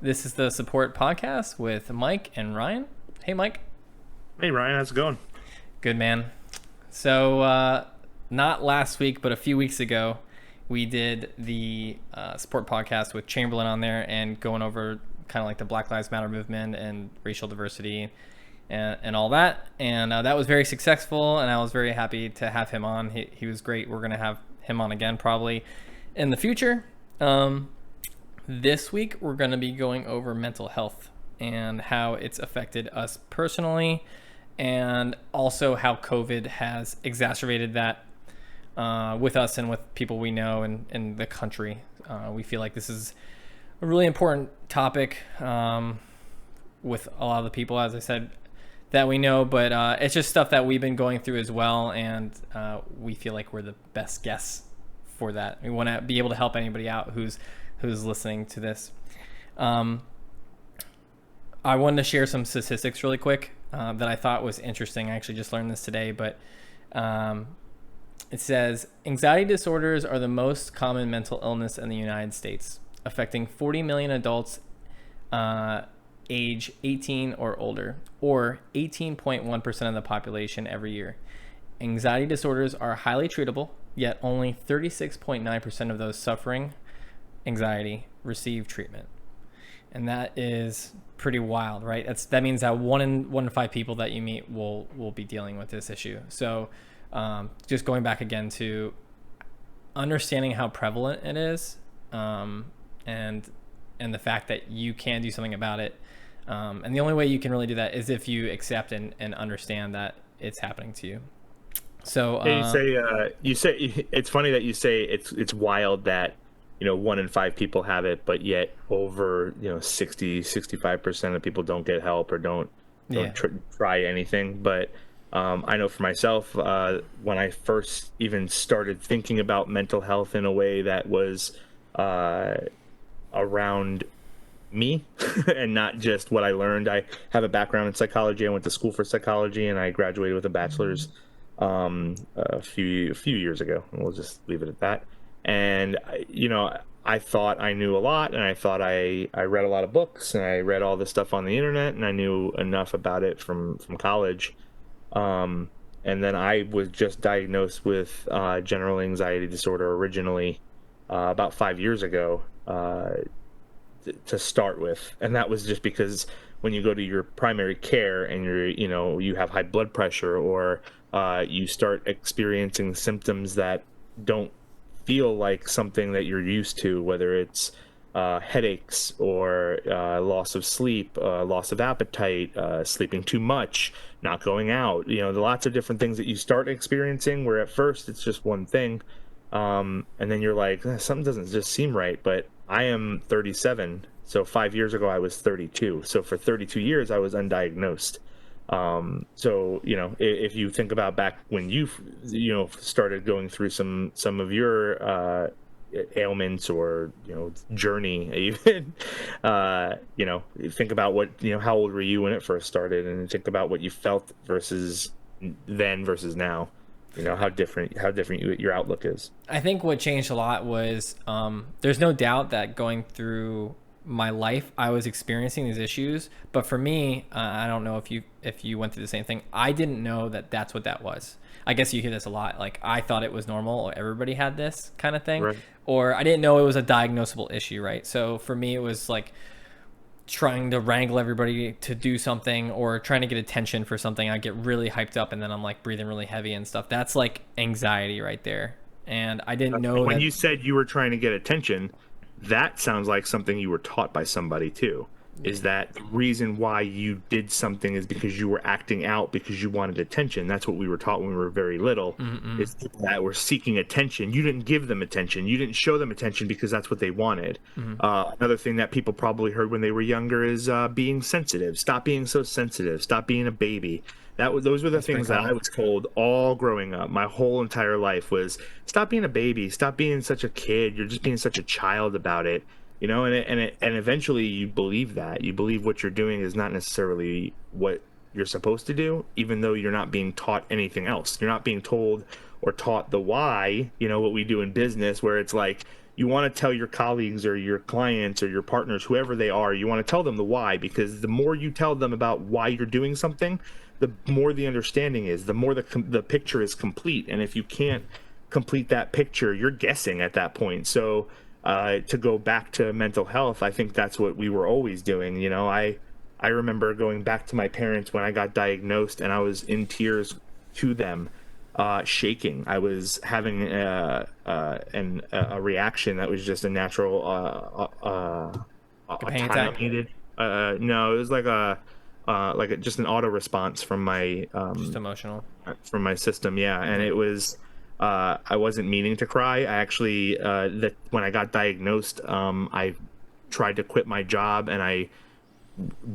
This is the Support Podcast with Mike and Ryan. Hey, Mike. Hey, Ryan. How's it going? Good, man. So, not last week, but a few weeks ago, we did the Support Podcast with Chamberlain on there and going over kind of like the Black Lives Matter movement and racial diversity and all that. And that was very successful, and I was very happy to have him on. He was great. We're going to have him on again probably in the future. This week, we're going to be going over mental health and how it's affected us personally, and also how COVID has exacerbated that with us and with people we know and in the country. We feel like this is a really important topic with a lot of the people, as I said, that we know, but it's just stuff that we've been going through as well, and we feel like we're the best guests for that. We want to be able to help anybody out who's listening to this. I wanted to share some statistics really quick that I thought was interesting. I actually just learned this today, but it says anxiety disorders are the most common mental illness in the United States, affecting 40 million adults age 18 or older, or 18.1% of the population every year. Anxiety disorders are highly treatable, yet only 36.9% of those suffering anxiety receive treatment. And that is pretty wild, right? That means that one in five people that you meet will be dealing with this issue. So just going back again to understanding how prevalent it is, and the fact that you can do something about it. And the only way you can really do that is if you accept and understand that it's happening to you. So you say it's funny that you say it's wild that 1 in 5 people have it, but yet over 65% of people don't get help or don't try anything. But I know for myself, when I first even started thinking about mental health in a way that was around me and not just what I learned. I have a background in psychology. I went to school for psychology, and I graduated with a bachelor's a few years ago. And we'll just leave it at that. And I thought I knew a lot, and I thought I read a lot of books, and I read all this stuff on the internet, and I knew enough about it from college. And then I was just diagnosed with general anxiety disorder originally about 5 years ago to start with. And that was just because when you go to your primary care and you have high blood pressure, or you start experiencing symptoms that don't feel like something that you're used to, whether it's headaches or loss of sleep, loss of appetite, sleeping too much, not going out, lots of different things that you start experiencing where at first it's just one thing. And then you're like, something doesn't just seem right. But I am 37. So 5 years ago, I was 32. So for 32 years, I was undiagnosed. So, if you think about back when you started going through some of your ailments or, journey, even, think about what, how old were you when it first started, and think about what you felt versus now. How different your outlook is. I think what changed a lot was there's no doubt that going through my life, I was experiencing these issues. But for me, I don't know if you went through the same thing. I didn't know that that's what that was. I guess you hear this a lot. Like, I thought it was normal, or everybody had this kind of thing. Right. Or I didn't know it was a diagnosable issue, right? So for me, it was like trying to wrangle everybody to do something, or trying to get attention for something. I get really hyped up, and then I'm like breathing really heavy and stuff. That's like anxiety right there. And I didn't know when you said you were trying to get attention, that sounds like something you were taught by somebody too. Is that the reason why you did something is because you were acting out because you wanted attention? That's what we were taught when we were very little. Mm-mm. Is that we're seeking attention. You didn't give them attention. You didn't show them attention because that's what they wanted. Mm-hmm. Another thing that people probably heard when they were younger is being sensitive. Stop being so sensitive. Stop being a baby. Those were the things that I was told all growing up. My whole entire life was, stop being a baby. Stop being such a kid. You're just being such a child about it. And eventually you believe that. You believe what you're doing is not necessarily what you're supposed to do, even though you're not being taught anything else. You're not being told or taught the why, what we do in business, where it's like, you want to tell your colleagues or your clients or your partners, whoever they are, you want to tell them the why, because the more you tell them about why you're doing something, the more the understanding is, the more the picture is complete. And if you can't complete that picture, you're guessing at that point. So to go back to mental health, I think that's what we were always doing. You know, I remember going back to my parents when I got diagnosed, and I was in tears to them, shaking. I was having a reaction that was just a natural Like a panic time I attack. needed. No, it was like just an auto response Just emotional. from my system. Yeah, and it was. I wasn't meaning to cry. I actually, that when I got diagnosed, I tried to quit my job, and I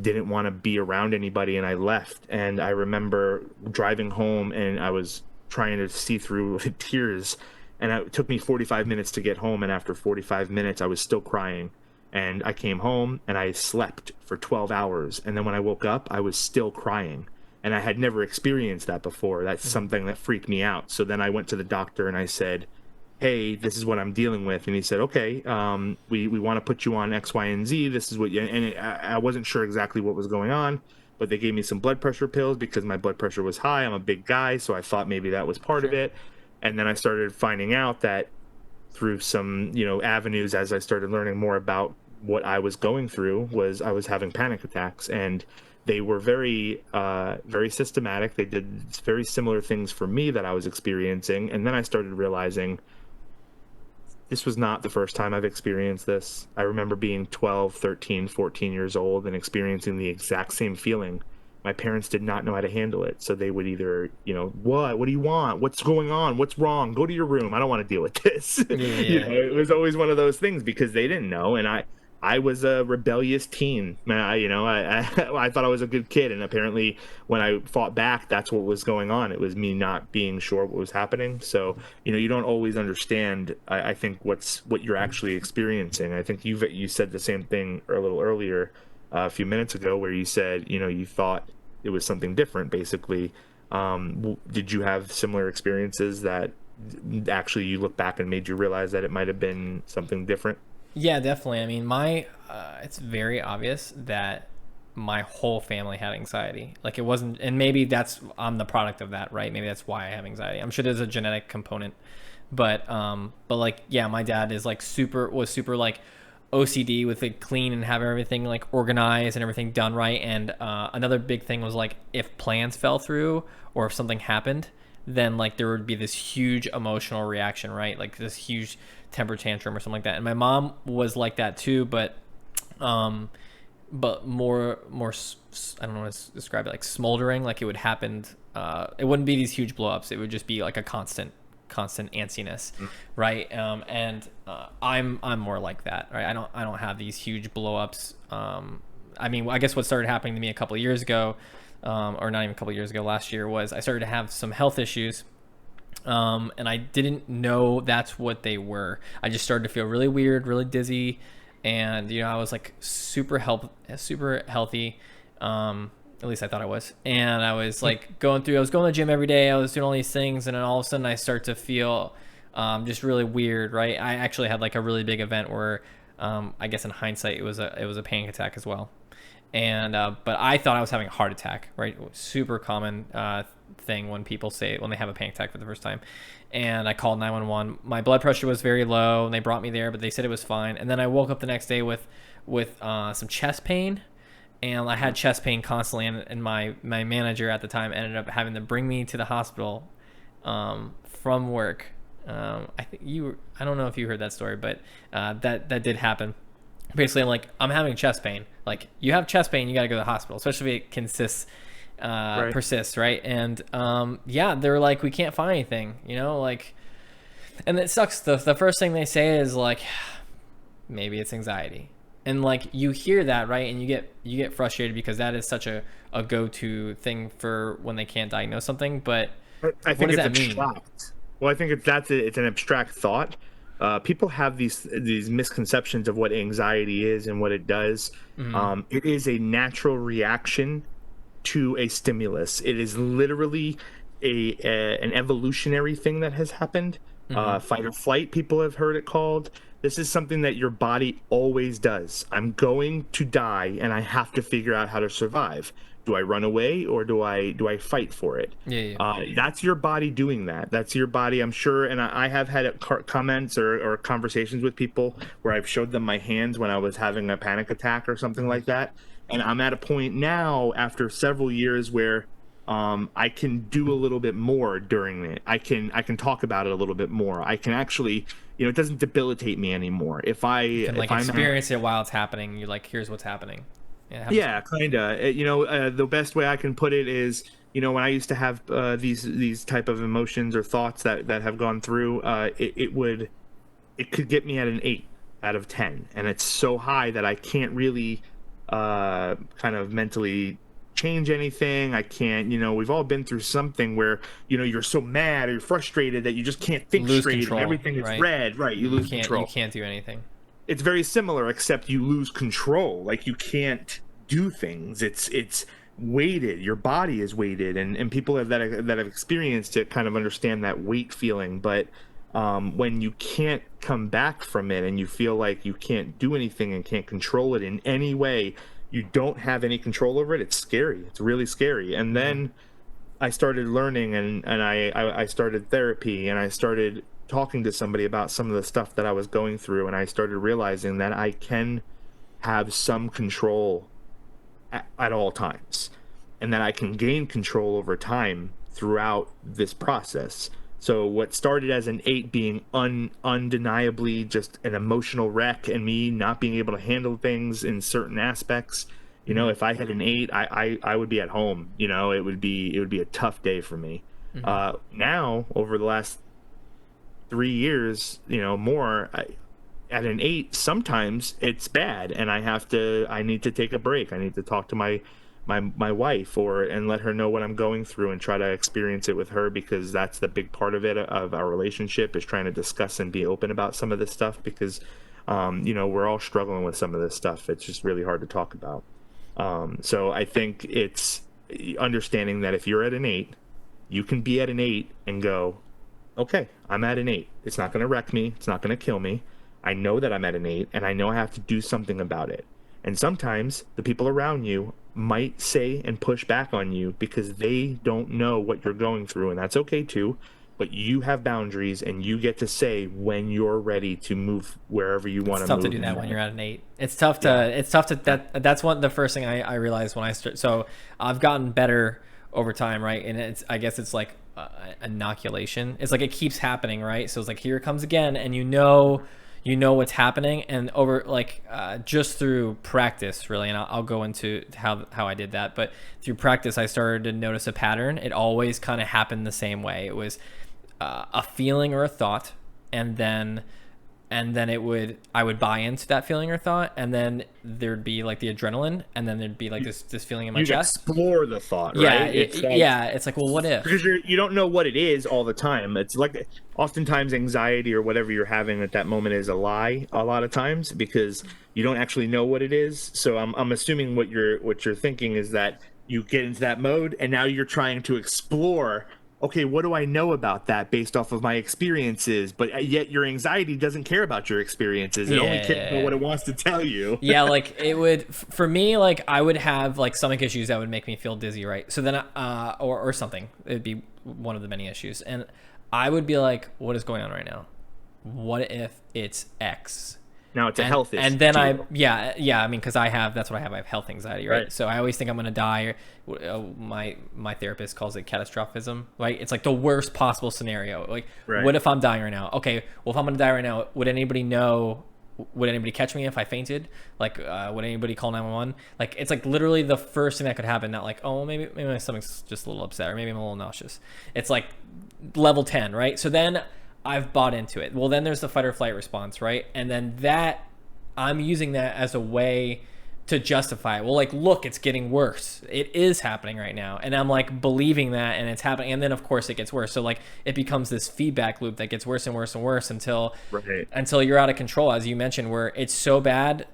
didn't want to be around anybody, and I left. And I remember driving home, and I was trying to see through tears, and it took me 45 minutes to get home, and after 45 minutes I was still crying. And I came home and I slept for 12 hours, and then when I woke up I was still crying, and I had never experienced that before. That's Mhm. something that freaked me out. So then I went to the doctor and I said, hey, this is what I'm dealing with. And he said, okay, we want to put you on X, Y, and Z. This is what you, and I wasn't sure exactly what was going on, but they gave me some blood pressure pills because my blood pressure was high. I'm a big guy, so I thought maybe that was part of Sure. it. And then I started finding out that through some, avenues, as I started learning more about what I was going through, was I was having panic attacks, and they were very systematic. They did very similar things for me that I was experiencing. And then I started realizing this was not the first time I've experienced this. I remember being 12, 13, 14 years old and experiencing the exact same feeling. My parents did not know how to handle it. So they would either, what do you want? What's going on? What's wrong? Go to your room. I don't want to deal with this. Yeah, yeah, It was always one of those things because they didn't know. And I was a rebellious teen. I thought I was a good kid. And apparently when I fought back, that's what was going on. It was me not being sure what was happening. So, you don't always understand, I think, what you're actually experiencing. I think you said the same thing a little earlier, a few minutes ago, where you said, you thought it was something different, basically. Did you have similar experiences that actually you look back and made you realize that it might have been something different? yeah, definitely. I mean, it's very obvious that my whole family had anxiety. Like it wasn't, and maybe I'm the product of that, right? Maybe that's why I have anxiety. I'm sure there's a genetic component, but like, yeah, my dad is like was super like OCD with it clean and have everything like organized and everything done right. And another big thing was like if plans fell through or if something happened, then like there would be this huge emotional reaction, right? Like this huge temper tantrum or something like that. And my mom was like that too, um, but more I don't know how to describe it, like smoldering. Like it would happen. It wouldn't be these huge blowups. It would just be like a constant antsiness, right? And I'm more like that, right? I don't have these huge blowups. I mean, I guess what started happening to me a couple of years ago, or not even a couple of years ago, last year, was I started to have some health issues. And I didn't know that's what they were. I just started to feel really weird, really dizzy, and I was like super healthy. At least I thought I was. And I was like I was going to the gym every day. I was doing all these things, and then all of a sudden I start to feel just really weird, right? I actually had like a really big event where, I guess in hindsight, it was a panic attack as well. And but I thought I was having a heart attack, right? Super common thing when people say when they have a panic attack for the first time. And I called 911. My blood pressure was very low, and they brought me there, but they said it was fine. And then I woke up the next day with some chest pain, and I had chest pain constantly. And my manager at the time ended up having to bring me to the hospital from work. I don't know if you heard that story, but that did happen. Basically, I'm having chest pain. Like, you have chest pain, you got to go to the hospital, especially if it Right. persists, right? And yeah, they're like, we can't find anything, like, and it sucks. The first thing they say is like, maybe it's anxiety, and like you hear that, right? And you get frustrated because that is such a go-to thing for when they can't diagnose something. But I what think does it's that mean? abstract. Well, I think it's an abstract thought. People have these misconceptions of what anxiety is and what it does. Mm-hmm. It is a natural reaction to a stimulus. It is literally an evolutionary thing that has happened. Mm-hmm. Fight or flight, people have heard it called. This is something that your body always does. I'm going to die and I have to figure out how to survive. Do I run away or do I fight for it? Yeah, yeah. That's your body doing that. That's your body, I'm sure. And I have had comments or conversations with people where I've showed them my hands when I was having a panic attack or something like that. And I'm at a point now after several years where I can do a little bit more during it. I can talk about it a little bit more. I can actually, it doesn't debilitate me anymore. If You can like I'm experience it while it's happening. You're like, here's what's happening. Yeah, it happens. yeah, kind of. The best way I can put it is, when I used to have these type of emotions or thoughts that have gone through, it could get me at an 8 out of 10, and it's so high that I can't really kind of mentally change anything. I can't. We've all been through something where you're so mad or you're frustrated that you just can't think Lose straight. control, And everything is right? red. Right, you lose control. You can't do anything. It's very similar, except you lose control. Like, you can't do things. It's weighted. Your body is weighted, and people that have experienced it kind of understand that weight feeling. But when you can't come back from it and you feel like you can't do anything and can't control it in any way, you don't have any control over it. It's scary. It's really scary. And then I started learning, and I started therapy, and I started talking to somebody about some of the stuff that I was going through, and I started realizing that I can have some control at all times, and that I can gain control over time throughout this process. So what started as an 8 being undeniably just an emotional wreck and me not being able to handle things in certain aspects, if I had an 8, I would be at home. It would be a tough day for me. Now, over the last 3 years, more, at an 8, sometimes it's bad, and I need to take a break. I need to talk to my wife and let her know what I'm going through and try to experience it with her, because that's the big part of it, of our relationship, is trying to discuss and be open about some of this stuff, because we're all struggling with some of this stuff. It's just really hard to talk about. So I think it's understanding that if you're at an 8, you can be at an 8 and go, okay, I'm at an 8. It's not going to wreck me. It's not going to kill me. I know that I'm at an 8, and I know I have to do something about it. And sometimes the people around you might say and push back on you because they don't know what you're going through, and that's okay too. But you have boundaries, and you get to say when you're ready to move wherever you want to move. It's tough to do that when you're at an 8. It's tough to that's the first thing I realized when I start. So I've gotten better over time, right? And I guess it's like inoculation. It's like it keeps happening, right? So it's like, here it comes again, and you know what's happening, and over just through practice, really. And I'll go into how I did that, but through practice I started to notice a pattern. It always kind of happened the same way. It was a feeling or a thought, and then I would buy into that feeling or thought, and then there'd be like the adrenaline, and then there'd be like this feeling in my chest. Explore the thought, right? Yeah, it's like, well, what if? Because you don't know what it is all the time. It's like oftentimes anxiety or whatever you're having at that moment is a lie a lot of times, because you don't actually know what it is. So I'm assuming what you're thinking is that you get into that mode, and now you're trying to explore, okay, what do I know about that based off of my experiences? But yet your anxiety doesn't care about your experiences. It only cares about what it wants to tell you. Yeah, like it would, for me, like I would have like stomach issues that would make me feel dizzy, right? So then, or something. It'd be one of the many issues. And I would be like, what is going on right now? What if it's X? Now it's a health issue. And then I mean, because that's what I have. I have health anxiety, right? So I always think I'm going to die. My therapist calls it catastrophism, right? It's like the worst possible scenario. Like, what if I'm dying right now? Okay, well, if I'm going to die right now, would anybody know? Would anybody catch me if I fainted? Like, would anybody call 911? Like, it's like literally the first thing that could happen. Not like, oh, maybe my stomach's just a little upset, or maybe I'm a little nauseous. It's like level 10, right? So then I've bought into it. Well, then there's the fight or flight response, right? And then that, I'm using that as a way to justify it. Well, like, look, it's getting worse. It is happening right now. And I'm like believing that, and it's happening. And then of course it gets worse. So like it becomes this feedback loop that gets worse and worse and worse until you're out of control, as you mentioned, where it's so bad.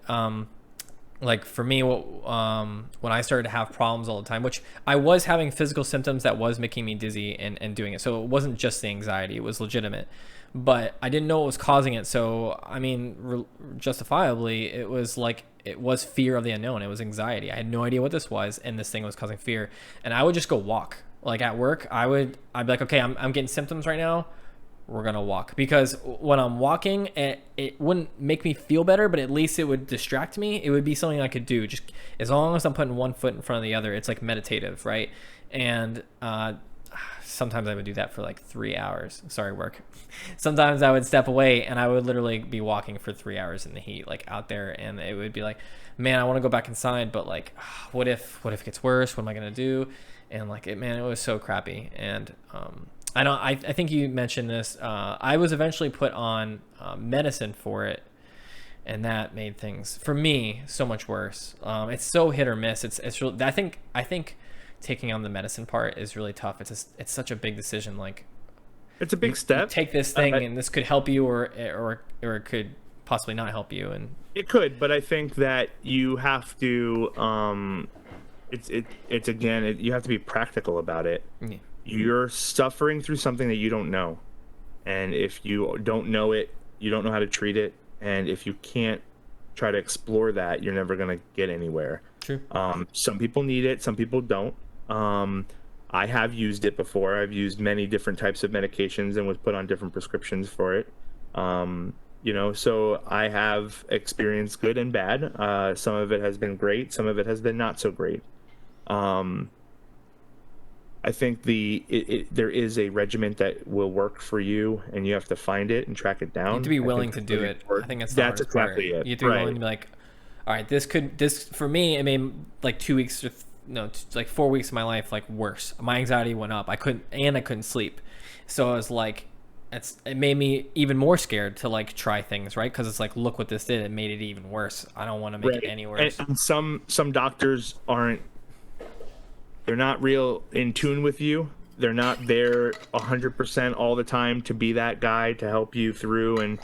Like for me, when I started to have problems all the time, which I was having physical symptoms that was making me dizzy and doing it. So it wasn't just the anxiety, it was legitimate. but I didn't know what was causing it. So, I mean, justifiably, it was like, it was fear of the unknown. It was anxiety. I had no idea what this was, and this thing was causing fear. And I would just go walk. Like at work, I'd be like, okay, I'm getting symptoms right now. We're gonna walk, because when I'm walking, it wouldn't make me feel better, but at least it would distract me. It would be something I could do, just as long as I'm putting one foot in front of the other. It's like meditative, right? And sometimes I would do that for like 3 hours. Sorry, work. Sometimes I would step away and I would literally be walking for 3 hours in the heat, like out there, and it would be like, man, I want to go back inside, but like, what if it gets worse? What am I gonna do? And like, it was so crappy. And I think you mentioned this. I was eventually put on medicine for it, and that made things for me so much worse. It's so hit or miss. It's really, I think taking on the medicine part is really tough. It's such a big decision. Like, it's a big step. Take this thing, and this could help you, or it could possibly not help you. And it could, but I think that you have to. It's again, you have to be practical about it. yeah. You're suffering through something that you don't know, and if you don't know it, you don't know how to treat it, and if you can't try to explore that, you're never going to get anywhere. True. Some people need it, some people don't. I have used it before. I've used many different types of medications and was put on different prescriptions for it. So I have experienced good and bad. Some of it has been great, some of it has been not so great. I think there is a regimen that will work for you, and you have to find it and track it down. You have to be willing to do it. I think that's exactly it. You have to be willing to be like, all right, this for me, it made like 2 weeks, like 4 weeks of my life like worse. My anxiety went up. I couldn't sleep. So I was like, it made me even more scared to like try things, right? Because it's like, look what this did. It made it even worse. I don't want to make it any worse. And some doctors they're not real in tune with you. They're not there 100% all the time to be that guy to help you through and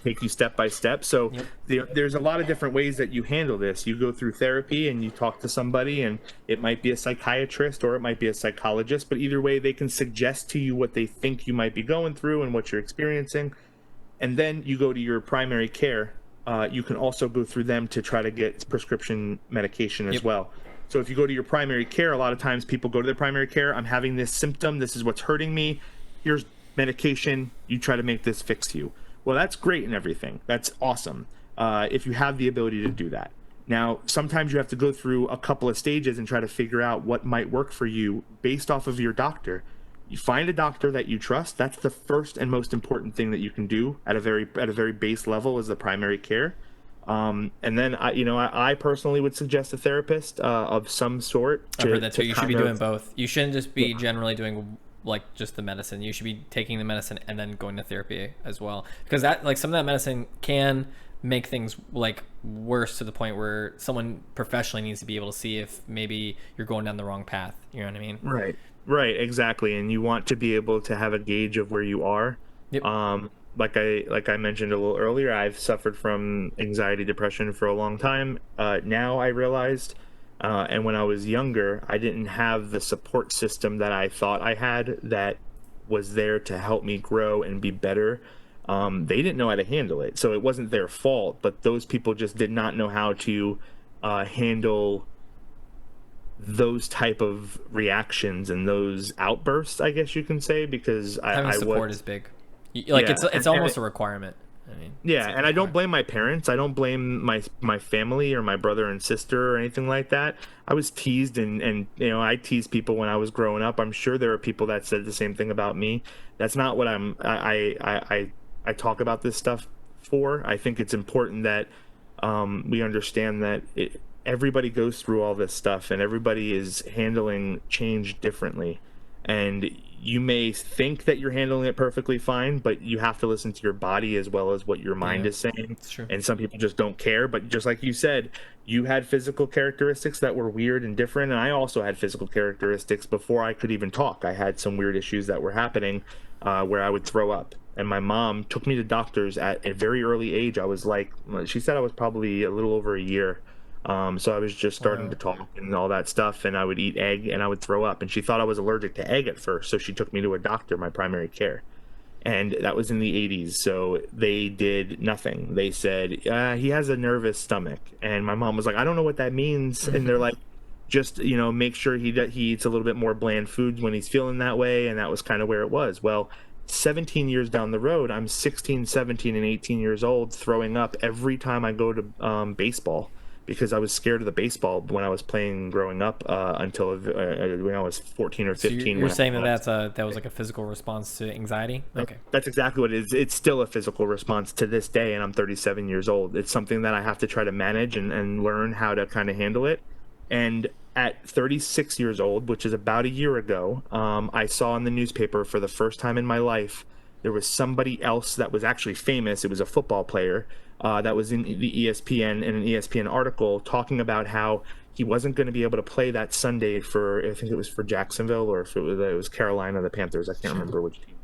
take you step by step. So there's a lot of different ways that you handle this. You go through therapy and you talk to somebody, and it might be a psychiatrist or it might be a psychologist, but either way they can suggest to you what they think you might be going through and what you're experiencing. And then you go to your primary care. You can also go through them to try to get prescription medication as well. So if you go to your primary care, a lot of times people go to their primary care. I'm having this symptom. This is what's hurting me. Here's medication. You try to make this fix you. Well, that's great and everything. That's awesome if you have the ability to do that. Now, sometimes you have to go through a couple of stages and try to figure out what might work for you based off of your doctor. You find a doctor that you trust. That's the first and most important thing that you can do at a very base level, is the primary care. And then I personally would suggest a therapist of some sort. I've heard that too. You should be doing both. You shouldn't just be generally doing like just the medicine. You should be taking the medicine and then going to therapy as well, because that, like, some of that medicine can make things like worse to the point where someone professionally needs to be able to see if maybe you're going down the wrong path. You know what I mean? Right, exactly. And you want to be able to have a gauge of where you are. Yep. Like I mentioned a little earlier, I've suffered from anxiety, depression for a long time. Now I realized, and when I was younger, I didn't have the support system that I thought I had that was there to help me grow and be better. They didn't know how to handle it, so it wasn't their fault, but those people just did not know how to handle those type of reactions and those outbursts, I guess you can say, because having support is big. Like, it's almost a requirement. I mean, and I don't blame my parents. I don't blame my family or my brother and sister or anything like that. I was teased, and I teased people when I was growing up. I'm sure there are people that said the same thing about me. That's not what I talk about this stuff for. I think it's important that we understand that everybody goes through all this stuff, and everybody is handling change differently. And you may think that you're handling it perfectly fine, but you have to listen to your body as well as what your mind is saying. It's true. And some people just don't care. But just like you said, you had physical characteristics that were weird and different, and I also had physical characteristics before I could even talk. I had some weird issues that were happening where I would throw up. And my mom took me to doctors at a very early age. I was like, she said I was probably a little over a year. So I was just starting to talk and all that stuff, and I would eat egg and I would throw up, and she thought I was allergic to egg at first, so she took me to a doctor, my primary care. and that was in the 80s. So they did nothing. They said he has a nervous stomach, and my mom was like, I don't know what that means. And they're like, just make sure he eats a little bit more bland foods when he's feeling that way. And that was kind of where it was. Well, 17 years down the road, I'm 16, 17, and 18 years old, throwing up every time I go to baseball, because I was scared of the baseball when I was playing growing up until when I was 14 or 15. So you're saying that was like a physical response to anxiety? Okay. That's exactly what it is. It's still a physical response to this day, and I'm 37 years old. It's something that I have to try to manage and learn how to kind of handle it. And at 36 years old, which is about a year ago, I saw in the newspaper for the first time in my life, there was somebody else that was actually famous. It was a football player that was in the ESPN, in an ESPN article, talking about how he wasn't going to be able to play that Sunday for, I think it was for Jacksonville, or if it was Carolina, the Panthers. I can't remember which team.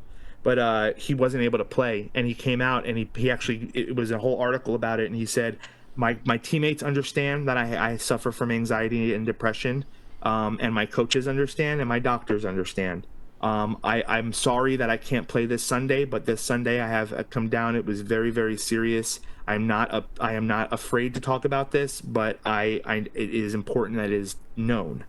But he wasn't able to play, and he came out and he actually, it was a whole article about it, and he said, my teammates understand that I suffer from anxiety and depression, and my coaches understand, and my doctors understand. I'm sorry that I can't play this Sunday, but this Sunday I have come down. It was very, very serious. I am not afraid to talk about this, but it is important that it is known.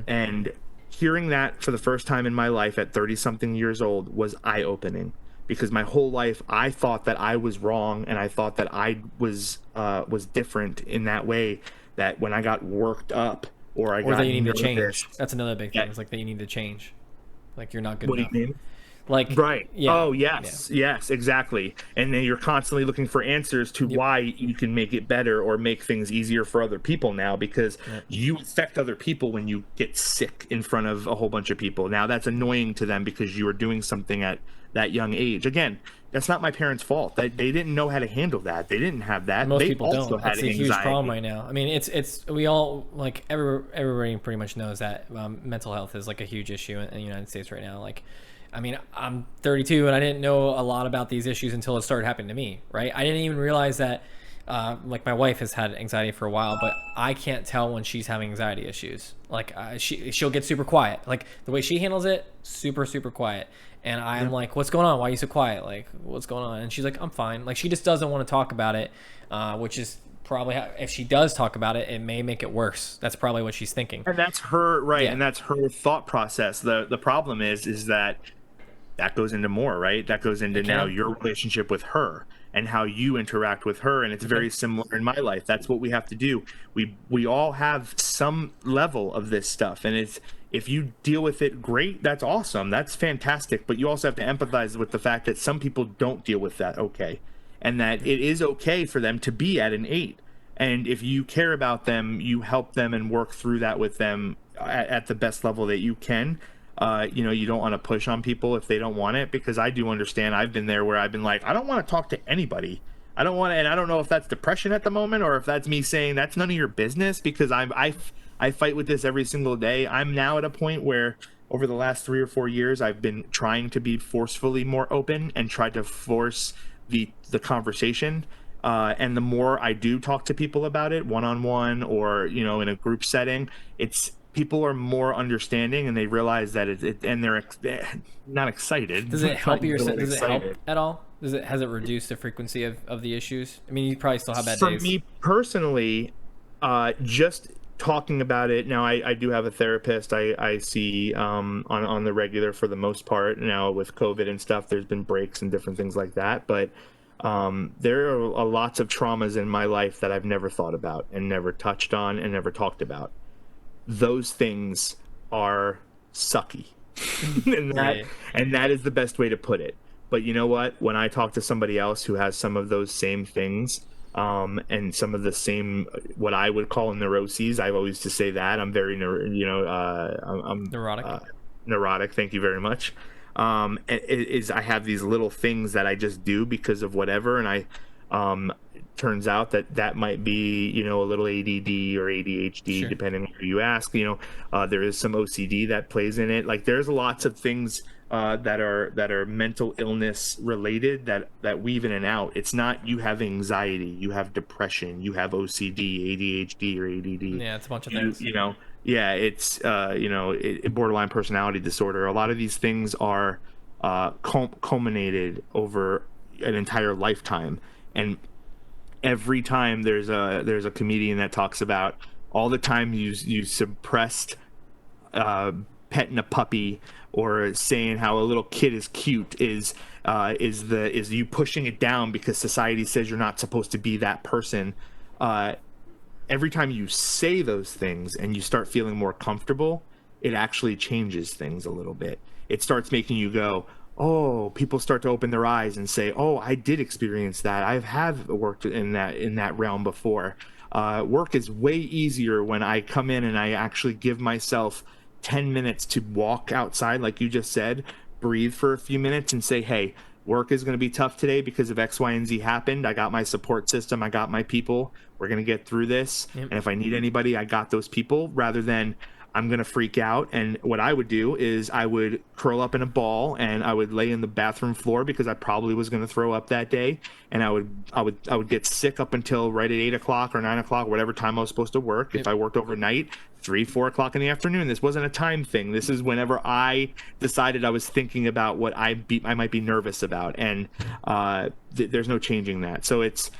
And hearing that for the first time in my life at 30 something years old was eye-opening, because my whole life I thought that I was wrong, and I thought that I was different in that way, that when I got worked up or got that you need to change. nervous. That's another big thing. It's like that you need to change. Like you're not good What enough. do you mean? Like, Right. yeah. Oh, yes. Yeah. Yes, exactly. And then you're constantly looking for answers to why you can make it better or make things easier for other people now, because you affect other people when you get sick in front of a whole bunch of people. Now that's annoying to them because you were doing something at that young age. Again, that's not my parents' fault. They didn't know how to handle that. They didn't have that. Most They people also don't. had It's a huge anxiety. problem right now. I mean, it's we all, like, everybody pretty much knows that mental health is like a huge issue in the United States right now. Like, I mean, I'm 32 and I didn't know a lot about these issues until it started happening to me, right? I didn't even realize that, like, my wife has had anxiety for a while, but I can't tell when she's having anxiety issues. Like, she'll get super quiet. Like, the way she handles it, super, super quiet. And I'm like, what's going on? Why are you so quiet? Like, what's going on? And she's like, I'm fine. Like, she just doesn't want to talk about it, which is probably if she does talk about it, it may make it worse. That's probably what she's thinking. And that's her, right? Yeah. And that's her thought process. The problem is that goes into more, right? That goes into now your relationship with her and how you interact with her. And it's very similar in my life. That's what we have to do. We all have some level of this stuff, and it's, if you deal with it, great, that's awesome, that's fantastic. But you also have to empathize with the fact that some people don't deal with that okay, and that it is okay for them to be at an 8. And if you care about them, you help them and work through that with them at the best level that you can. You don't want to push on people if they don't want it, because I do understand. I've been there where I've been like, I don't want to talk to anybody. I don't want to, and I don't know if that's depression at the moment or if that's me saying that's none of your business, because I fight with this every single day. I'm now at a point where over the last 3 or 4 years, I've been trying to be forcefully more open and try to force the conversation. And the more I do talk to people about it, one-on-one or, in a group setting, people are more understanding, and they realize that and they're not excited. Does it help Does Does it help at all? Has it reduced the frequency of the issues? I mean, you probably still have bad days. For me personally, just talking about it now, I do have a therapist I see on the regular for the most part. Now with COVID and stuff, there's been breaks and different things like that, but there are lots of traumas in my life that I've never thought about and never touched on and never talked about. Those things are sucky. and that is the best way to put it. But you know what? When I talk to somebody else who has some of those same things, and some of the same, what I would call neuroses, I always to say that I'm very, I'm neurotic. Neurotic. Thank you very much. I have these little things that I just do because of whatever, and turns out that might be, a little ADD or ADHD, Sure. depending on who you ask. There is some OCD that plays in it. Like, there's lots of things that are mental illness related that weave in and out. It's not you have anxiety, you have depression, you have OCD, ADHD, or ADD. Yeah, it's a bunch of things. Yeah, it's borderline personality disorder. A lot of these things are culminated over an entire lifetime. And every time there's a comedian that talks about all the time you suppressed petting a puppy or saying how a little kid is cute is you pushing it down because society says you're not supposed to be that person. Every time you say those things and you start feeling more comfortable, it actually changes things a little bit. It starts making you go, oh, people start to open their eyes and say, oh, I did experience that. Have worked in that realm before. Work is way easier when I come in and I actually give myself 10 minutes to walk outside, like you just said, breathe for a few minutes and say, hey, work is going to be tough today because of X, Y, and Z happened. I got my support system. I got my people. We're going to get through this. Yep. And if I need anybody, I got those people, rather than I'm going to freak out. And what I would do is I would curl up in a ball and I would lay in the bathroom floor because I probably was going to throw up that day. And I would get sick up until right at 8 o'clock or 9 o'clock, whatever time I was supposed to work. Yep. If I worked overnight, 3-4 o'clock in the afternoon. This wasn't a time thing. This is whenever I decided I was thinking about what I might be nervous about. And there's no changing that. So it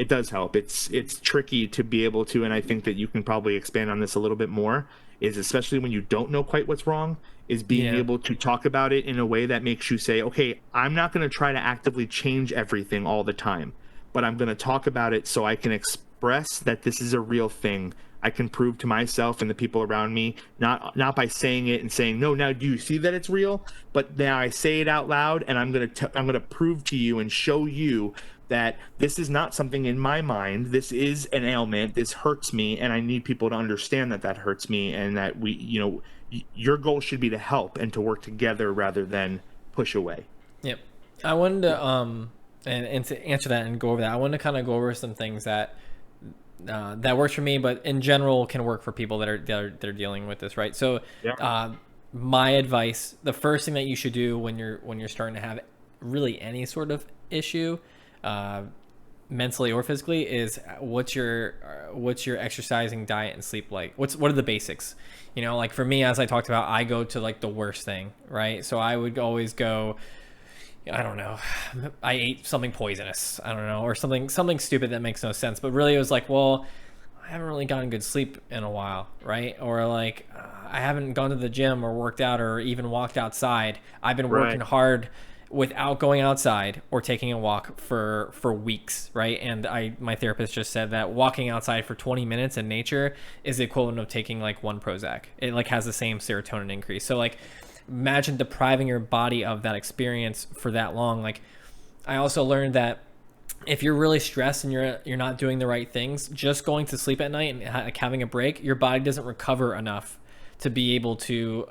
does help. It's tricky to be able to, and I think that you can probably expand on this a little bit more, is especially when you don't know quite what's wrong, is being able to talk about it in a way that makes you say, okay, I'm not going to try to actively change everything all the time, but I'm going to talk about it so I can express that this is a real thing. I can prove to myself and the people around me, not by saying it and saying, no, now do you see that it's real? But now I say it out loud, and I'm going to prove to you and show you that this is not something in my mind. This is an ailment. This hurts me, and I need people to understand that hurts me, and that your goal should be to help and to work together rather than push away. Yep. I wanted to and to answer that and go over that, I wanted to kind of go over some things that works for me, but in general can work for people that are dealing with this, right? So, my advice: the first thing that you should do when you're starting to have really any sort of issue, mentally or physically, is what's your exercising, diet, and sleep like? What are the basics? Like for me, as I talked about, I go to like the worst thing, right? So I would always go, I don't know, I ate something poisonous, I don't know, or something stupid that makes no sense. But really it was like, well, I haven't really gotten good sleep in a while, right? Or like, I haven't gone to the gym or worked out or even walked outside. I've been working hard without going outside or taking a walk for weeks, right? And my therapist just said that walking outside for 20 minutes in nature is the equivalent of taking like one Prozac. It like has the same serotonin increase. So like, imagine depriving your body of that experience for that long. Like, I also learned that if you're really stressed and you're not doing the right things, just going to sleep at night and like having a break, your body doesn't recover enough to be able to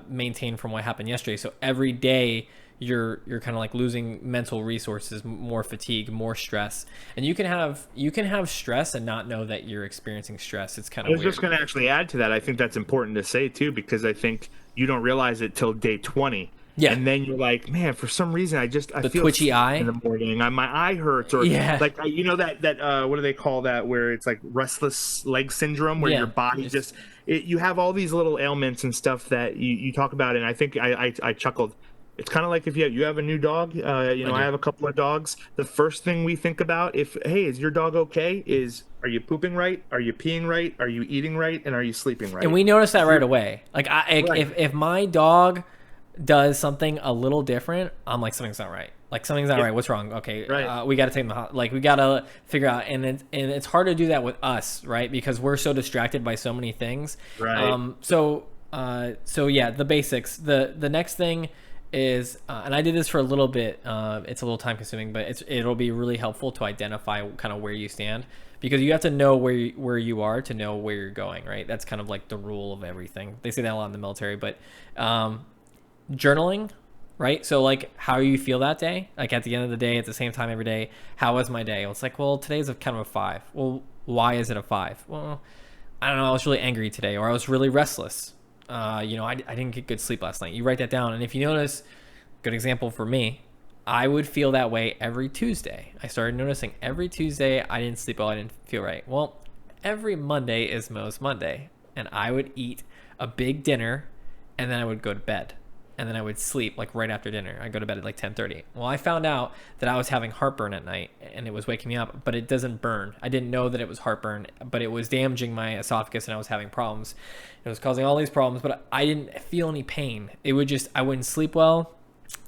maintain from what happened yesterday. So every day you're kind of like losing mental resources, more fatigue, more stress. And you can have stress and not know that you're experiencing stress. It's kind of weird. I was just going to actually add to that. I think that's important to say too, because I think you don't realize it till day 20. Yeah. And then you're like, man, for some reason I feel twitchy eye in the morning. My eye hurts, or like that what do they call that, where it's like restless leg syndrome, where your body you have all these little ailments and stuff that you talk about. And I think I chuckled. It's kind of like if you have a new dog. I have a couple of dogs. The first thing we think about, is your dog okay, is, are you pooping right? Are you peeing right? Are you eating right? And are you sleeping right? And we notice that right away. Like if my dog does something a little different, I'm like, something's not right. Like, something's not right. What's wrong? Okay, we got to take them. Like, we got to figure out. And it's hard to do that with us, right? Because we're so distracted by so many things. Right. So yeah, the basics. The next thing is, and I did this for a little bit. It's a little time consuming, but it'll be really helpful to identify kind of where you stand, because you have to know where you are to know where you're going, right? That's kind of like the rule of everything. They say that a lot in the military, but journaling, right? So like, how you feel that day, like at the end of the day, at the same time every day, how was my day? Well, it's like, well, today's kind of a 5. Well, why is it a 5? Well, I don't know, I was really angry today, or I was really restless. I didn't get good sleep last night. You write that down, and if you notice, good example for me, I would feel that way every Tuesday. I started noticing every Tuesday I didn't sleep well, I didn't feel right. Well, every Monday is Mo's Monday, and I would eat a big dinner, and then I would go to bed. and then I would sleep like right after dinner. I'd go to bed at like 10:30. Well, I found out that I was having heartburn at night and it was waking me up, but it doesn't burn. I didn't know that it was heartburn, but it was damaging my esophagus and I was having problems. It was causing all these problems, but I didn't feel any pain. It would just, I wouldn't sleep well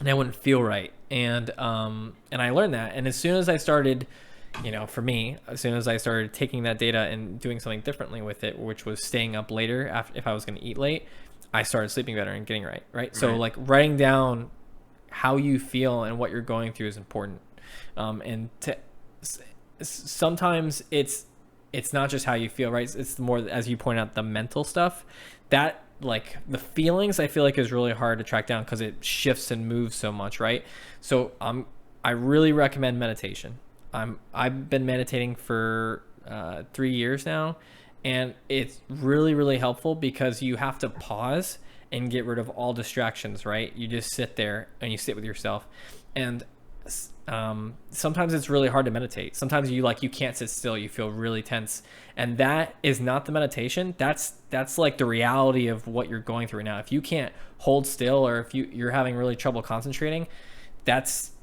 and I wouldn't feel right. And I learned that. And as soon as I started, for me, as soon as I started taking that data and doing something differently with it, which was staying up later after, if I was going to eat late, I started sleeping better and getting right. So like writing down how you feel and what you're going through is important. Sometimes it's not just how you feel, right? It's more, as you point out, the mental stuff that, like, the feelings, I feel like is really hard to track down because it shifts and moves so much, right? So I really recommend meditation. I've been meditating for 3 years now, and it's really, really helpful because you have to pause and get rid of all distractions, right? You just sit there and you sit with yourself. And sometimes it's really hard to meditate. Sometimes you can't sit still. You feel really tense. And that is not the meditation. That's like the reality of what you're going through now. If you can't hold still, or if you're having really trouble concentrating,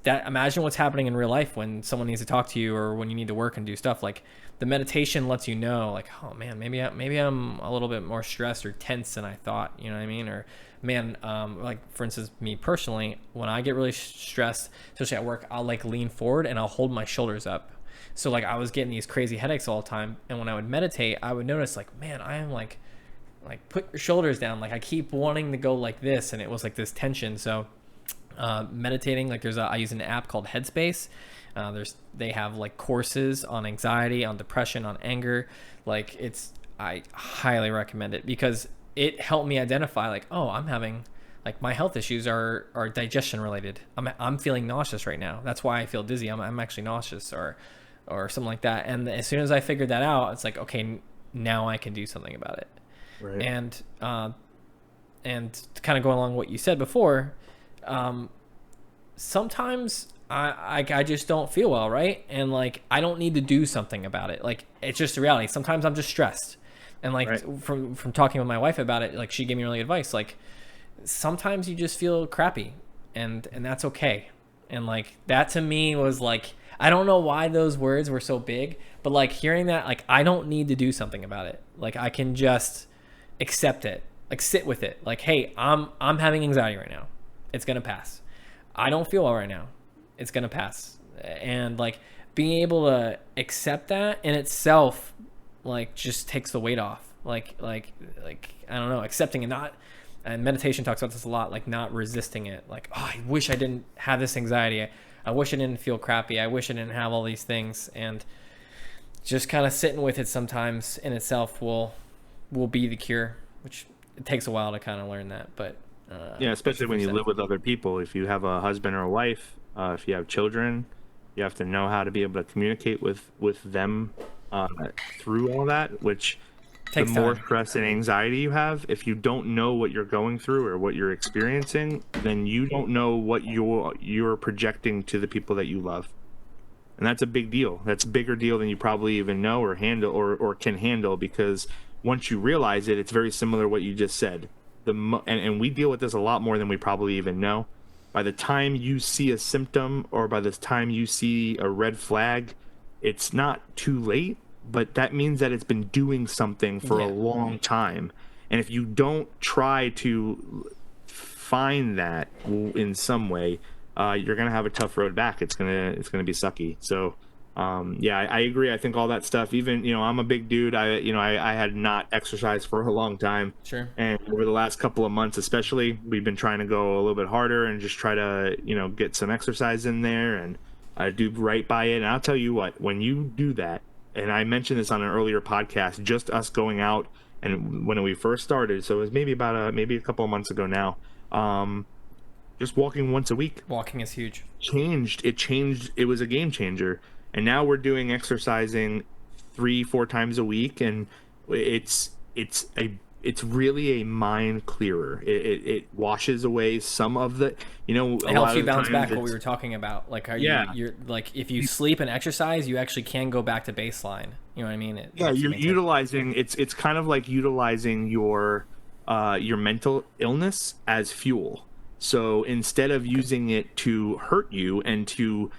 imagine what's happening in real life when someone needs to talk to you or when you need to work and do stuff. Like, the meditation lets you know, like, oh man, maybe I'm a little bit more stressed or tense than I thought, you know what I mean? Or man, like for instance, me personally, when I get really stressed, especially at work, I'll like lean forward and I'll hold my shoulders up. So like I was getting these crazy headaches all the time. And when I would meditate, I would notice like, man, I am like put your shoulders down. Like I keep wanting to go like this. And it was like this tension. So meditating, like I use an app called Headspace. They have like courses on anxiety, on depression, on anger. Like I highly recommend it because it helped me identify like, oh, I'm having, like, my health issues are digestion related. I'm feeling nauseous right now. That's why I feel dizzy. I'm actually nauseous or something like that. And as soon as I figured that out, it's like, okay, now I can do something about it. Right. And to kind of go along what you said before, sometimes I just don't feel well, right? And like I don't need to do something about it. Like it's just the reality. Sometimes I'm just stressed. And like from talking with my wife about it, like she gave me really advice. Like sometimes you just feel crappy and that's okay. And like that to me was like, I don't know why those words were so big, but like hearing that, like I don't need to do something about it. Like I can just accept it, like sit with it. Like, hey, I'm having anxiety right now. It's going to pass. I don't feel well right now. It's going to pass. And like being able to accept that in itself, like just takes the weight off. Like I don't know, accepting and not, and meditation talks about this a lot, like not resisting it. Like, oh, I wish I didn't have this anxiety. I wish I didn't feel crappy. I wish I didn't have all these things. And just kind of sitting with it sometimes in itself will be the cure, which it takes a while to kind of learn that. But yeah, especially when you live with other people. If you have a husband or a wife, if you have children, you have to know how to be able to communicate with them through all that, which takes the more stress and anxiety you have, if you don't know what you're going through or what you're experiencing, then you don't know what you're projecting to the people that you love. And that's a big deal. That's a bigger deal than you probably even know or handle or can handle, because once you realize it, it's very similar to what you just said. And we deal with this a lot more than we probably even know. By the time you see a symptom or by the time you see a red flag, it's not too late, but that means that it's been doing something for a long time. And if you don't try to find that in some way, you're gonna have a tough road back. It's gonna be sucky. So I agree. I think all that stuff, even, I'm a big dude. I had not exercised for a long time. Sure. And over the last couple of months, especially, we've been trying to go a little bit harder and just try to, get some exercise in there and do right by it. And I'll tell you what, when you do that, and I mentioned this on an earlier podcast, just us going out, and when we first started, so it was maybe a couple of months ago now, just walking once a week. Walking is huge. It changed. It was a game changer. And now we're doing exercising 3-4 times a week, and it's really a mind clearer. It washes away some of the, it helps you bounce back what we were talking about. Like, you're like, if you sleep and exercise, you actually can go back to baseline. You know what I mean? You're utilizing, it's kind of like utilizing your mental illness as fuel. So instead of using it to hurt you and to,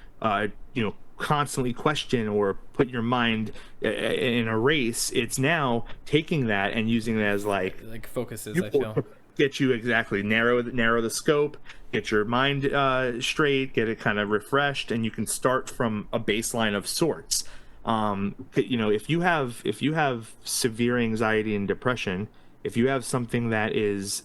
constantly question or put your mind in a race, it's now taking that and using it as like focuses, I feel. get you exactly narrow the scope, get your mind straight, get it kind of refreshed, and you can start from a baseline of sorts. If you have severe anxiety and depression, if you have something that is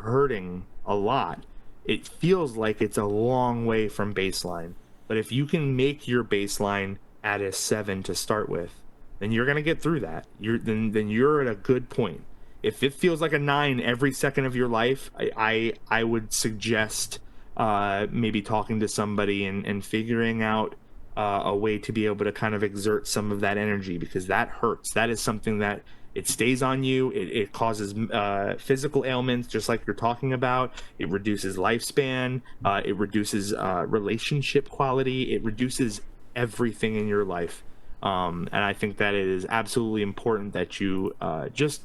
hurting a lot, it feels like it's a long way from baseline. But if you can make your baseline at a 7 to start with, then you're gonna get through that. Then you're at a good point. If it feels like a 9 every second of your life, I would suggest maybe talking to somebody and figuring out a way to be able to kind of exert some of that energy, because that hurts. That is something that it stays on you. It causes physical ailments, just like you're talking about. It reduces lifespan. It reduces relationship quality. It reduces everything in your life. And I think that it is absolutely important that you just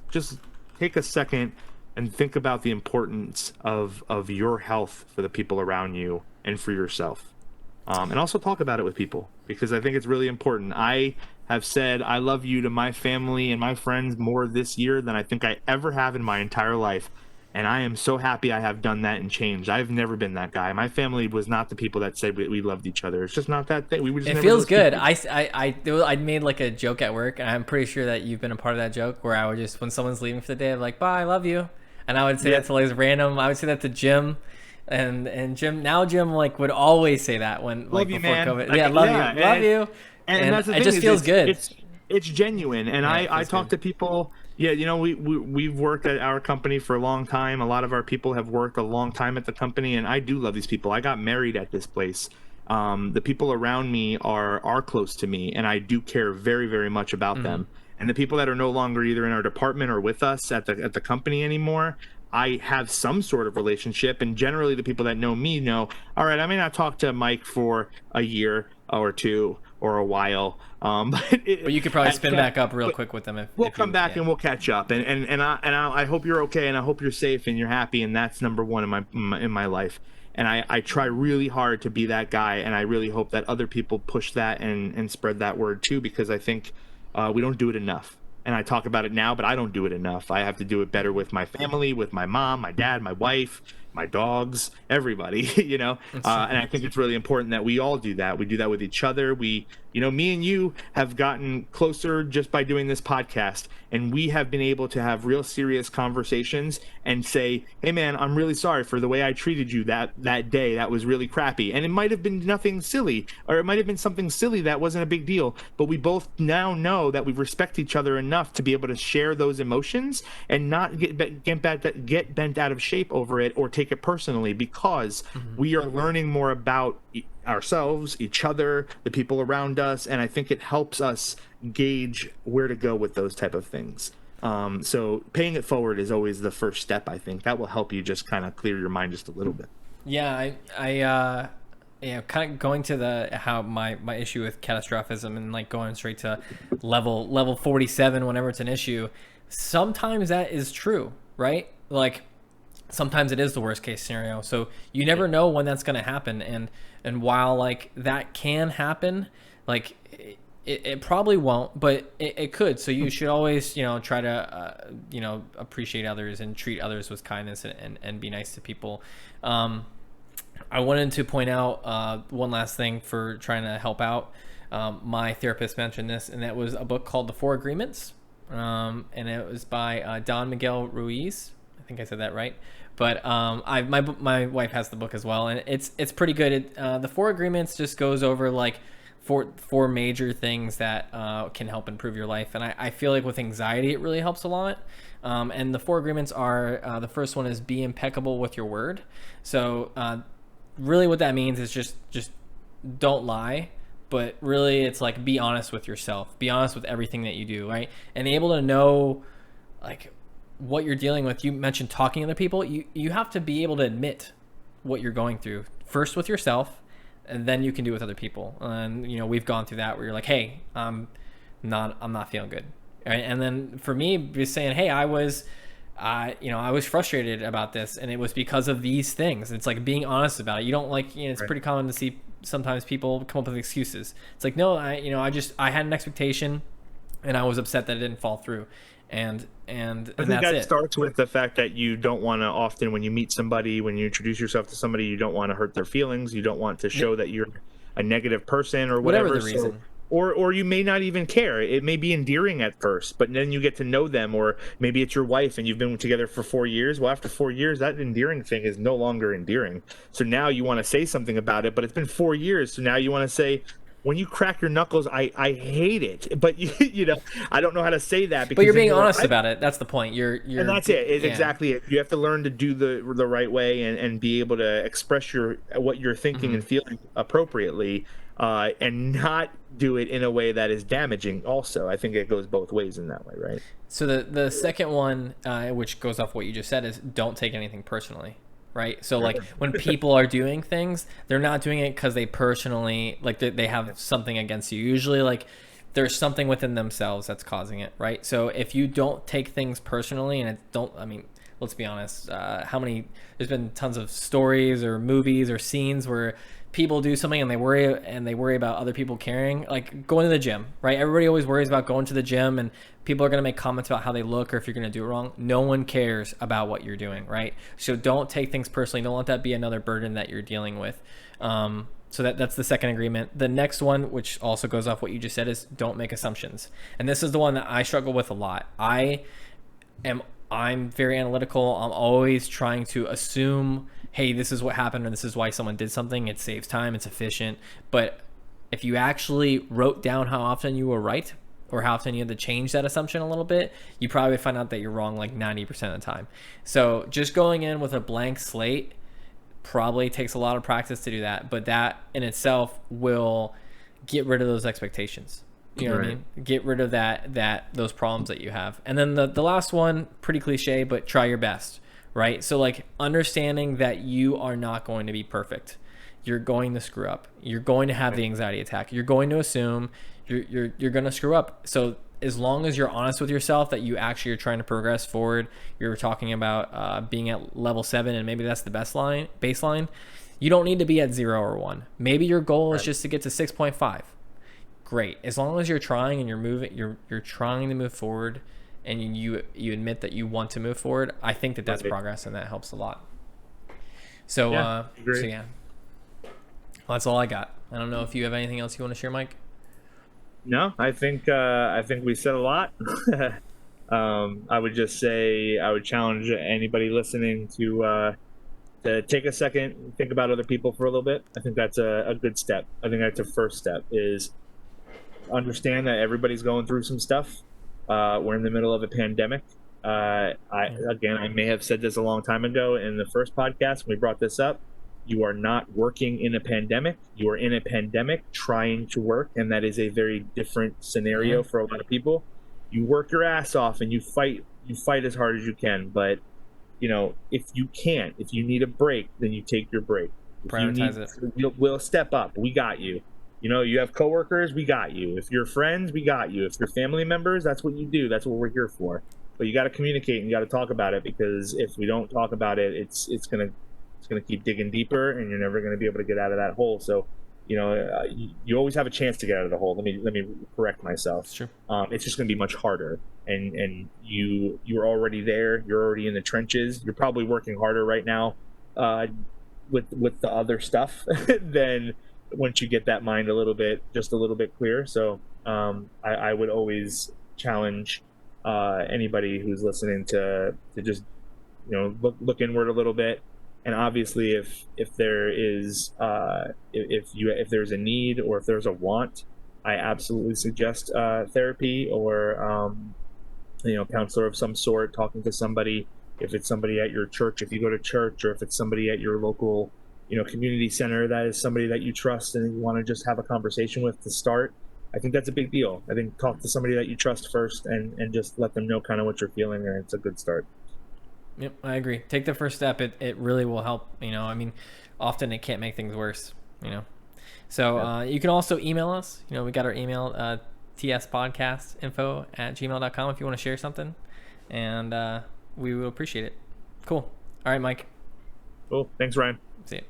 take a second and think about the importance of your health for the people around you and for yourself. And also talk about it with people, because I think it's really important. I have said I love you to my family and my friends more this year than I think I ever have in my entire life. And I am so happy I have done that and changed. I've never been that guy. My family was not the people that said we loved each other. It's just not that thing. We were just It never feels those good. people. I made like a joke at work, and I'm pretty sure that you've been a part of that joke, where I would just, when someone's leaving for the day, I'm like, bye, I love you. And I would say that to like random. I would say that to Jim, and Jim like would always say that when like Love you, before man. COVID. Yeah, love you. And that's the it thing, just is feels good. It's genuine. And Yeah, it I feels talk good. to people. Yeah, we've worked at our company for a long time. A lot of our people have worked a long time at the company, and I do love these people. I got married at this place. The people around me are close to me, and I do care very, very much about them. And the people that are no longer either in our department or with us at the company anymore, I have some sort of relationship. And generally the people that know me know, all right, I may not talk to Mike for a year or two or a while, But you could probably spin back up real but quick with them we'll if come you, back yeah. and we'll catch up. I hope you're okay, and I hope you're safe and you're happy, and that's number one in my life. And I try really hard to be that guy, and I really hope that other people push that and spread that word too, because I think we don't do it enough. And I talk about it now, but I don't do it enough. I have to do it better with my family, with my mom, my dad, my wife, my dogs, everybody, and I think it's really important that we all do that. We do that with each other. Me and you have gotten closer just by doing this podcast, and we have been able to have real serious conversations and say, hey man, I'm really sorry for the way I treated you that day. That was really crappy. And it might have been nothing silly, or it might have been something silly that wasn't a big deal, but we both now know that we respect each other enough to be able to share those emotions and not get bent out of shape over it or take it personally, because we are learning more about ourselves, each other, the people around us, and I think it helps us gauge where to go with those type of things. So paying it forward is always the first step. I think that will help you just kind of clear your mind just a little bit. Yeah, kind of going to how my issue with catastrophism and like going straight to level 47 whenever it's an issue. Sometimes that is true, right? Like sometimes it is the worst case scenario. So you never know when that's going to happen. And while like that can happen, like it probably won't, but it could. So you should always, try to, appreciate others and treat others with kindness and be nice to people. I wanted to point out one last thing for trying to help out. My therapist mentioned this, and that was a book called The Four Agreements. And it was by Don Miguel Ruiz. I think I said that right. But my wife has the book as well, and it's pretty good. The Four Agreements just goes over like four major things that can help improve your life. And I feel like with anxiety, it really helps a lot. And the Four Agreements are, the first one is be impeccable with your word. So really what that means is just don't lie. But really, it's like be honest with yourself. Be honest with everything that you do, right? And able to know, like, what you're dealing with. You mentioned talking to other people. You have to be able to admit what you're going through first with yourself, and then you can do it with other people. And we've gone through that where you're like, hey, I'm not feeling good, right? And then for me, just saying, hey, I was I was frustrated about this, and it was because of these things. It's like being honest about it. You don't like, it's Right. pretty common to see sometimes people come up with excuses. It's like, no, I had an expectation, and I was upset that it didn't fall through, and I think that's that it. starts with the fact that you don't want to often, when you meet somebody, when you introduce yourself to somebody, you don't want to hurt their feelings. You don't want to Yep. show that you're a negative person or Whatever whatever. the So, reason. or you may not even care. It may be endearing at first, but then you get to know them, or maybe it's your wife and you've been together for 4 years. Well, after 4 years, that endearing thing is no longer endearing. So now you want to say something about it, but it's been 4 years. So now you want to say, when you crack your knuckles, I hate it. But I don't know how to say that But because you're then being you're like, honest about it. That's the point. and that's it. It's Yeah. exactly it. You have to learn to do the right way and be able to express what you're thinking Mm-hmm. and feeling appropriately, and not do it in a way that is damaging. Also, I think it goes both ways in that way, right? So the second one, which goes off what you just said, is don't take anything personally, right? So like when people are doing things, they're not doing it because they personally like they have something against you. Usually like there's something within themselves that's causing it, right? So if you don't take things personally and it don't, I mean, let's be honest, there's been tons of stories or movies or scenes where people do something and they worry about other people caring, like going to the gym, right? Everybody always worries about going to the gym, and people are going to make comments about how they look or if you're going to do it wrong. No one cares about what you're doing, right? So don't take things personally. Don't let that be another burden that you're dealing with. So that's the second agreement. The next one, which also goes off what you just said, is don't make assumptions. And this is the one that I struggle with a lot. I'm very analytical. I'm always trying to assume, hey, this is what happened, and this is why someone did something. It saves time, it's efficient. But if you actually wrote down how often you were right, or how often you had to change that assumption a little bit, you probably find out that you're wrong like 90% of the time. So just going in with a blank slate probably takes a lot of practice to do that, but that in itself will get rid of those expectations. You know what I Right. mean? Get rid of those problems that you have. And then the last one, pretty cliche, but try your best, right? So like understanding that you are not going to be perfect. You're going to screw up. You're going to have the anxiety attack. You're going to assume you're going to screw up. So as long as you're honest with yourself that you actually are trying to progress forward, you're talking about being at level 7, and maybe that's the baseline. You don't need to be at 0 or 1. Maybe your goal is Right. just to get to 6.5. Great, as long as you're trying and you're trying to move forward, and you admit that you want to move forward. I think that's Right. progress, and that helps a lot. So Yeah, agree. so yeah, well, that's all I got. I don't know if you have anything else you want to share, Mike. No, I think we said a lot. I would just say I would challenge anybody listening to take a second, think about other people for a little bit. I think that's a good step. I think that's a first step, is understand that everybody's going through some stuff. We're in the middle of a pandemic. I may have said this a long time ago in the first podcast when we brought this up. You are not working in a pandemic. You are in a pandemic trying to work, and that is a very different scenario for a lot of people. You work your ass off and you fight. You fight as hard as you can, but if you can't, if you need a break, then you take your break. If you Prioritize need, it. we'll step up. We got you. You have coworkers, we got you. If you're friends, we got you. If you're family members, that's what you do. That's what we're here for. But you got to communicate and you got to talk about it, because if we don't talk about it, it's gonna keep digging deeper, and you're never gonna be able to get out of that hole. So, you always have a chance to get out of the hole. Let me correct myself. It's true. It's just gonna be much harder, and you're already there. You're already in the trenches. You're probably working harder right now, with the other stuff than once you get that mind just a little bit clearer. So I would always challenge anybody who's listening to just look inward a little bit. And obviously, if there is if there's a need or if there's a want, I absolutely suggest therapy, or counselor of some sort, talking to somebody. If it's somebody at your church, if you go to church, or if it's somebody at your local community center, that is somebody that you trust and you want to just have a conversation with to start. I think that's a big deal. I think talk to somebody that you trust first, and just let them know kind of what you're feeling, and it's a good start. Yep, I agree. Take the first step. It really will help. I mean, often it can't make things worse. So you can also email us. We got our email, tspodcastinfo@gmail.com, if you want to share something. And we will appreciate it. Cool. All right, Mike. Cool. Thanks, Ryan. See you.